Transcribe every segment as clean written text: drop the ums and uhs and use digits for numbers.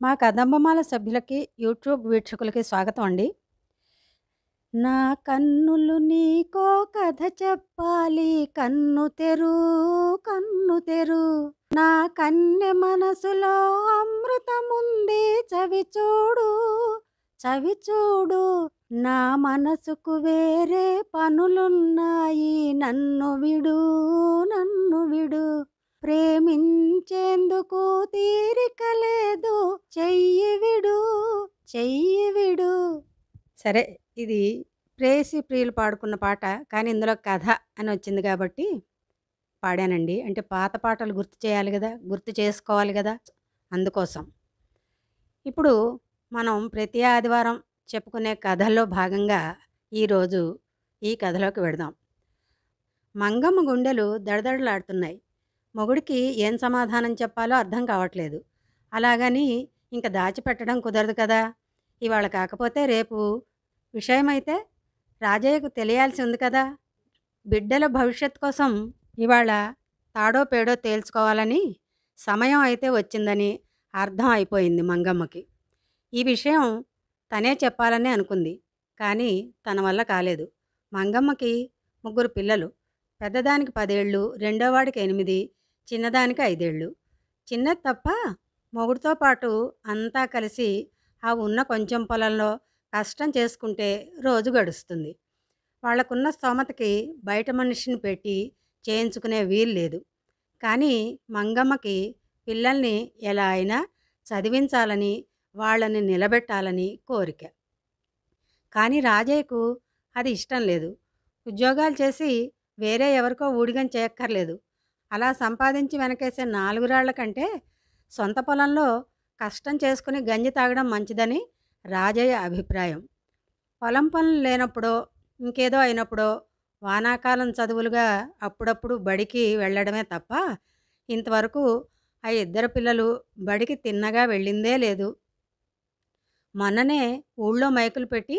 మా కదంబమాల సభ్యులకి, యూట్యూబ్ వీక్షకులకి స్వాగతం అండి. నా కన్నులు నీకో కథ చెప్పాలి, కన్ను తెరు, కన్ను తెరు. నా కన్నె మనసులో అమృతముంది, చవి చూడు, చవి చూడు. నా మనసుకు వేరే పనులున్నాయి, నన్ను విడు, నన్ను విడు. ప్రేమించేందుకు తీరిక లేదు, చెయ్యి విడు, చెయ్యి విడు. సరే, ఇది ప్రేయసి ప్రియులు పాడుకున్న పాట. కానీ ఇందులో కథ అని వచ్చింది కాబట్టి పాడానండి. అంటే పాత పాటలు గుర్తు చేయాలి గదా! గుర్తు చేసుకోవాలి గదా! అందుకోసం. ఇప్పుడు మనం ప్రతి ఆదివారం చెప్పుకునే కథల్లో భాగంగా ఈరోజు ఈ కథలోకి వెడదాం. మంగమ్మ గుండెలు దడదడలాడుతున్నాయి. మొగుడికి ఏం సమాధానం చెప్పాలో అర్థం కావట్లేదు. అలాగని ఇంక దాచిపెట్టడం కుదరదు కదా! ఇవాళ కాకపోతే రేపు విషయమైతే రాజయ్యకు తెలియాల్సి ఉంది కదా! బిడ్డల భవిష్యత్తు కోసం ఇవాళ తాడో పేడో తేల్చుకోవాలని, సమయం అయితే వచ్చిందని అర్థం అయిపోయింది మంగమ్మకి. ఈ విషయం తనే చెప్పాలని అనుకుంది. కానీ తన వల్ల కాలేదు. మంగమ్మకి 3 పిల్లలు. పెద్దదానికి 10 ఏళ్ళు, రెండోవాడికి 8, చిన్నదానికి 5 ఏళ్ళు. చిన్నది తప్ప మొగుడితో పాటు అంతా కలిసి ఆ ఉన్న కొంచెం పొలంలో కష్టం చేసుకుంటే రోజు గడుస్తుంది. వాళ్లకున్న స్తోమతకి బయట మనిషిని పెట్టి చేయించుకునే వీలు లేదు. కానీ మంగమ్మకి పిల్లల్ని ఎలా అయినా చదివించాలని, వాళ్ళని నిలబెట్టాలని కోరిక. కానీ రాజయ్యకు అది ఇష్టం లేదు. ఉద్యోగాలు చేసి వేరే ఎవరికో ఊడిగం చేయక్కర్లేదు. అలా సంపాదించి వెనకేసే 4 రాళ్ల కంటే సొంత పొలంలో కష్టం చేసుకుని గంజి తాగడం మంచిదని రాజయ్య అభిప్రాయం. పొలం పనులు లేనప్పుడో, ఇంకేదో అయినప్పుడో వానాకాలం చదువులుగా అప్పుడప్పుడు బడికి వెళ్ళడమే తప్ప ఇంతవరకు ఆ 2 పిల్లలు బడికి తిన్నగా వెళ్ళిందే లేదు. మొన్ననే ఊళ్ళో మైకులు పెట్టి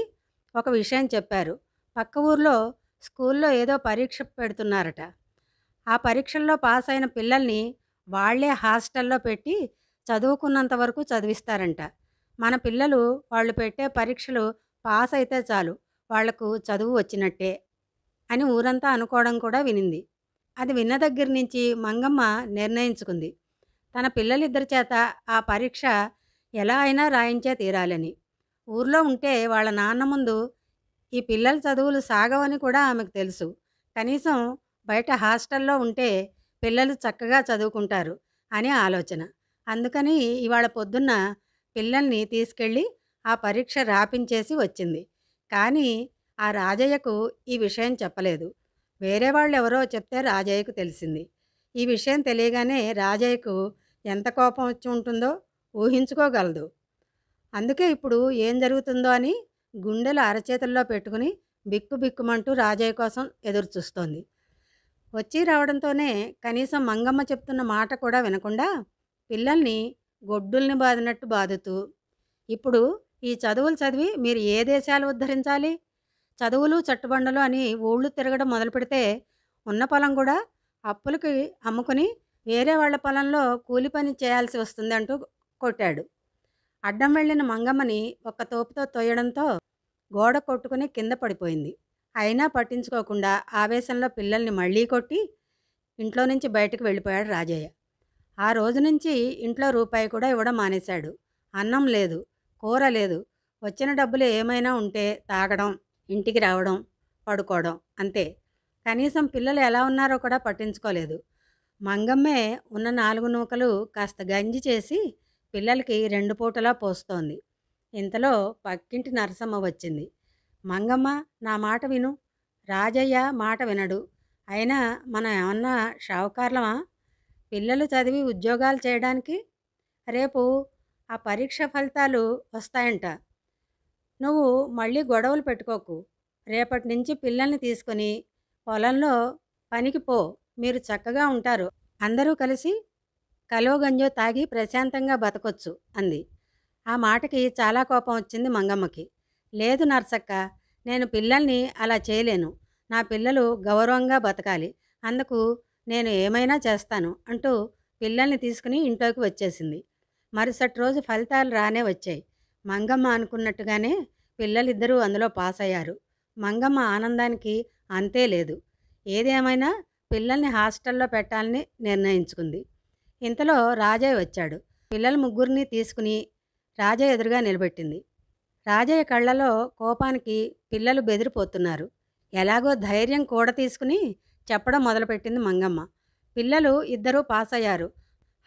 ఒక విషయం చెప్పారు. పక్క ఊర్లో స్కూల్లో ఏదో పరీక్ష పెడుతున్నారట. ఆ పరీక్షల్లో పాస్ అయిన పిల్లల్ని వాళ్లే హాస్టల్లో పెట్టి చదువుకున్నంత వరకు చదివిస్తారంట. మన పిల్లలు వాళ్ళు పెట్టే పరీక్షలు పాస్ అయితే చాలు, వాళ్లకు చదువు వచ్చినట్టే అని ఊరంతా అనుకోవడం కూడా వినింది. అది విన్న దగ్గర నుంచి మంగమ్మ నిర్ణయించుకుంది, తన పిల్లలిద్దరి చేత ఆ పరీక్ష ఎలా అయినా రాయించే తీరాలని. ఊర్లో ఉంటే వాళ్ళ నాన్న ముందు ఈ పిల్లల చదువులు సాగవని కూడా ఆమెకు తెలుసు. కనీసం బయట హాస్టల్లో ఉంటే పిల్లలు చక్కగా చదువుకుంటారు అని ఆలోచన. అందుకని ఇవాళ పొద్దున్న పిల్లల్ని తీసుకెళ్ళి ఆ పరీక్ష రాపించేసి వచ్చింది. కానీ ఆ రాజయ్యకు ఈ విషయం చెప్పలేదు. వేరే వాళ్ళెవరో చెప్తే రాజయ్యకు తెలిసింది. ఈ విషయం తెలియగానే రాజయ్యకు ఎంత కోపం వచ్చి ఉంటుందో ఊహించుకోగలదు. అందుకే ఇప్పుడు ఏం జరుగుతుందో అని గుండెలు అరచేతుల్లో పెట్టుకుని బిక్కుబిక్కుమంటూ రాజయ్య కోసం ఎదురుచూస్తోంది. వచ్చి రావడంతోనే కనీసం మంగమ్మ చెప్తున్న మాట కూడా వినకుండా పిల్లల్ని గొడ్డుల్ని బాదినట్టు బాదుతూ, ఇప్పుడు ఈ చదువులు చదివి మీరు ఏ దేశాలు ఉద్ధరించాలి? చదువులు చట్టుబండలు అని ఊళ్ళు తిరగడం మొదలు పెడితే ఉన్న పొలం కూడా అప్పులకి అమ్ముకుని వేరే వాళ్ళ పొలంలో కూలి పని చేయాల్సి వస్తుంది అంటూ కొట్టాడు. అడ్డం వెళ్ళిన మంగమ్మని ఒక్క తోపుతో తొయ్యడంతో గోడ కొట్టుకుని కింద పడిపోయింది. అయినా పట్టించుకోకుండా ఆవేశంలో పిల్లల్ని మళ్ళీ కొట్టి ఇంట్లో నుంచి బయటకు వెళ్ళిపోయాడు రాజయ్య. ఆ రోజు నుంచి ఇంట్లో రూపాయి కూడా ఇవ్వడం మానేశాడు. అన్నం లేదు, కూర లేదు. వచ్చిన డబ్బులు ఏమైనా ఉంటే తాగడం, ఇంటికి రావడం, పడుకోవడం అంతే. కనీసం పిల్లలు ఎలా ఉన్నారో కూడా పట్టించుకోలేదు. మంగమ్మే ఉన్న 4 నూకలు కాస్త గంజి చేసి పిల్లలకి 2 పూటలా పోస్తోంది. ఇంతలో పక్కింటి నరసమ్మ వచ్చింది. మంగమ్మ, నా మాట విను. రాజయ్య మాట వినడు. అయినా మనం ఏమన్నా షావుకార్లమా? పిల్లలు చదివి ఉద్యోగాలు చేయడానికి? రేపు ఆ పరీక్ష ఫలితాలు వస్తాయంట. నువ్వు మళ్ళీ గొడవలు పెట్టుకోకు. రేపటి నుంచి పిల్లల్ని తీసుకొని పొలంలో పనికి పో. మీరు చక్కగా ఉంటారు. అందరూ కలిసి కలో గంజో తాగి ప్రశాంతంగా బతకొచ్చు అంది. ఆ మాటకి చాలా కోపం వచ్చింది మంగమ్మకి. లేదు నర్సక్క, నేను పిల్లల్ని అలా చేయలేను. నా పిల్లలు గౌరవంగా బతకాలి. అందుకు నేను ఏమైనా చేస్తాను అంటూ పిల్లల్ని తీసుకుని ఇంట్లోకి వచ్చేసింది. మరుసటి రోజు ఫలితాలు రానే వచ్చాయి. మంగమ్మ అనుకున్నట్టుగానే పిల్లలిద్దరూ అందులో పాస్ అయ్యారు. మంగమ్మ ఆనందానికి అంతే లేదు. ఏదేమైనా పిల్లల్ని హాస్టల్లో పెట్టాలని నిర్ణయించుకుంది. ఇంతలో రాజయ్య వచ్చాడు. పిల్లల ముగ్గురిని తీసుకుని రాజయ్య ఎదురుగా నిలబెట్టింది. రాజయ్య కళ్ళలో కోపానికి పిల్లలు బెదిరిపోతున్నారు. ఎలాగో ధైర్యం కూడ తీసుకుని చెప్పడం మొదలుపెట్టింది మంగమ్మ. పిల్లలు ఇద్దరూ పాస్ అయ్యారు.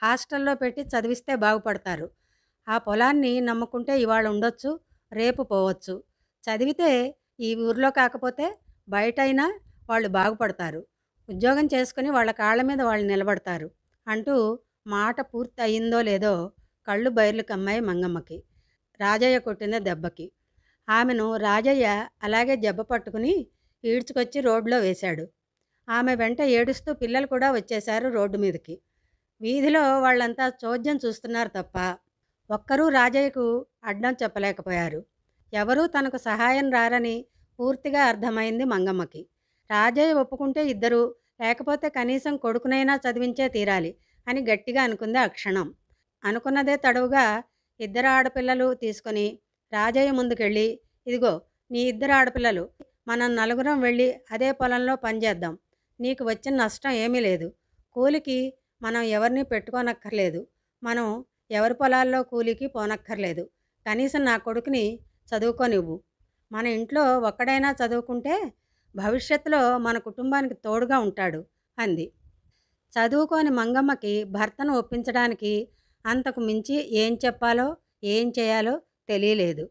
హాస్టల్లో పెట్టి చదివిస్తే బాగుపడతారు. ఆ పొలాన్ని నమ్ముకుంటే ఇవాళ ఉండొచ్చు, రేపు పోవచ్చు. చదివితే ఈ ఊర్లో కాకపోతే బయటైనా వాళ్ళు బాగుపడతారు. ఉద్యోగం చేసుకుని వాళ్ళ కాళ్ళ మీద వాళ్ళు నిలబడతారు అంటూ మాట పూర్తి అయిందో లేదో కళ్ళు బైర్లు కమ్మాయి మంగమ్మకి రాజయ్య కొట్టిన దెబ్బకి. ఆమెను రాజయ్య అలాగే జబ్బ పట్టుకుని ఈడ్చుకొచ్చి రోడ్లో వేశాడు. ఆమె వెంట ఏడుస్తూ పిల్లలు కూడా వచ్చేశారు రోడ్డు మీదకి. వీధిలో వాళ్ళంతా చోద్యం చూస్తున్నారు తప్ప ఒక్కరూ రాజయ్యకు అడ్డం చెప్పలేకపోయారు. ఎవరూ తనకు సహాయం రారని పూర్తిగా అర్థమైంది మంగమ్మకి. రాజయ్య ఒప్పుకుంటే ఇద్దరు, లేకపోతే కనీసం కొడుకునైనా చదివించే తీరాలి అని గట్టిగా అనుకుంది ఆ క్షణం. అనుకున్నదే తడవుగా ఇద్దరు ఆడపిల్లలు తీసుకొని రాజయ్య ముందుకెళ్ళి, ఇదిగో నీ ఇద్దరు ఆడపిల్లలు, మనం నలుగురం వెళ్ళి అదే పొలంలో పనిచేద్దాం. నీకు వచ్చిన నష్టం ఏమీ లేదు. కూలికి మనం ఎవరిని పెట్టుకోనక్కర్లేదు. మనం ఎవరి పొలాల్లో కూలికి పోనక్కర్లేదు. కనీసం నా కొడుకుని చదువుకోనివ్వు. మన ఇంట్లో ఒక్కడైనా చదువుకుంటే భవిష్యత్తులో మన కుటుంబానికి తోడుగా ఉంటాడు అంది. చదువుకోని మంగమ్మకి భర్తను ఒప్పించడానికి అంతకు మించి ఏం చెప్పాలో ఏం చేయాలో తెలియలేదు.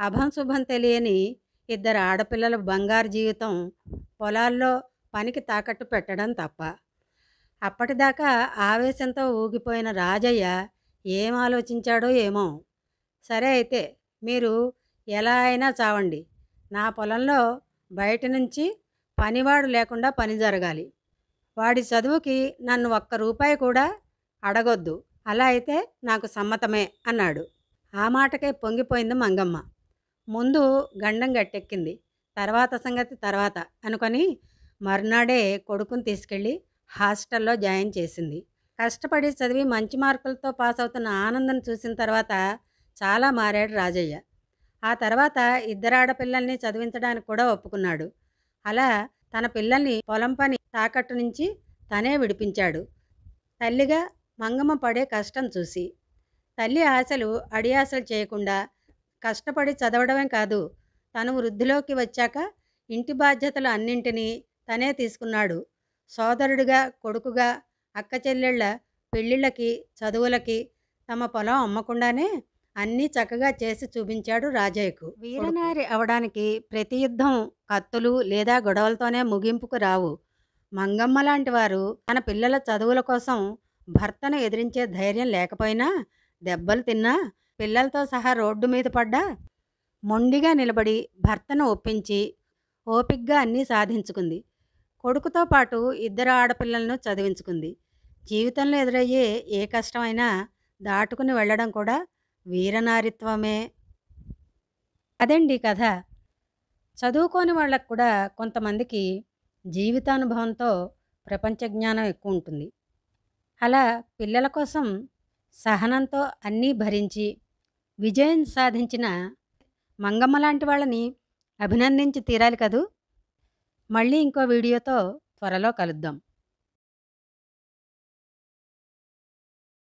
అభం శుభం తెలియని ఇద్దరు ఆడపిల్లల బంగారు జీవితం పొలాల్లో పనికి తాకట్టు పెట్టడం తప్ప. అప్పటిదాకా ఆవేశంతో ఊగిపోయిన రాజయ్య ఏం ఆలోచించాడో ఏమో. సరే అయితే మీరు ఎలా అయినా చావండి. నా పొలంలో బయట నుంచి పనివాడు లేకుండా పని జరగాలి. వాడి చదువుకి నన్ను ఒక్క రూపాయి కూడా అడగొద్దు. అలా అయితే నాకు సమ్మతమే అన్నాడు. ఆ మాటకే పొంగిపోయింది మంగమ్మ. ముందు గండం గట్టెక్కింది. తర్వాత సంగతి తర్వాత అనుకొని మర్నాడే కొడుకుని తీసుకెళ్ళి హాస్టల్లో జాయిన్ చేసింది. కష్టపడి చదివి మంచి మార్కులతో పాస్ అవుతున్న ఆనందం చూసిన తర్వాత చాలా మారాడు రాజయ్య. ఆ తర్వాత ఇద్దరు ఆడపిల్లల్ని చదివించడానికి కూడా ఒప్పుకున్నాడు. అలా తన పిల్లల్ని పొలం పని తాకట్టు నుంచి తనే విడిపించాడు. తల్లిగా మంగమ్మ పడే కష్టం చూసి తల్లి ఆశలు అడియాసలు చేయకుండా కష్టపడి చదవడమే కాదు, తను వృద్ధిలోకి వచ్చాక ఇంటి బాధ్యతలు అన్నింటినీ తనే తీసుకున్నాడు. సోదరుడిగా, కొడుకుగా, అక్క చెల్లెళ్ళ పెళ్ళిళ్ళకి, చదువులకి తమ పొలం అమ్మకుండానే అన్నీ చక్కగా చేసి చూపించాడు రాజయ్యకు. వీరనారి అవడానికి ప్రతి యుద్ధం కత్తులు లేదా గొడవలతోనే ముగింపుకు రావు. మంగమ్మ లాంటి వారు తన పిల్లల చదువుల కోసం భర్తను ఎదిరించే ధైర్యం లేకపోయినా, దెబ్బలు తిన్నా, పిల్లలతో సహా రోడ్డు మీద పడ్డా మొండిగా నిలబడి భర్తను ఒప్పించి ఓపిగ్గా అన్నీ సాధించుకుంది. కొడుకుతో పాటు ఇద్దరు ఆడపిల్లలను చదివించుకుంది. జీవితంలో ఎదురయ్యే ఏ కష్టమైనా దాటుకుని వెళ్ళడం కూడా వీరనారిత్వమే. అదండి కథ. చదువుకోని వాళ్ళకు కూడా కొంతమందికి జీవితానుభవంతో ప్రపంచ జ్ఞానం ఎక్కువ ఉంటుంది. అలా పిల్లల కోసం సహనంతో అన్నీ భరించి విజయం సాధించిన మంగమ్మ లాంటి వాళ్ళని అభినందించి తీరాలి కదూ. మళ్ళీ ఇంకో వీడియోతో త్వరలో కలుద్దాం.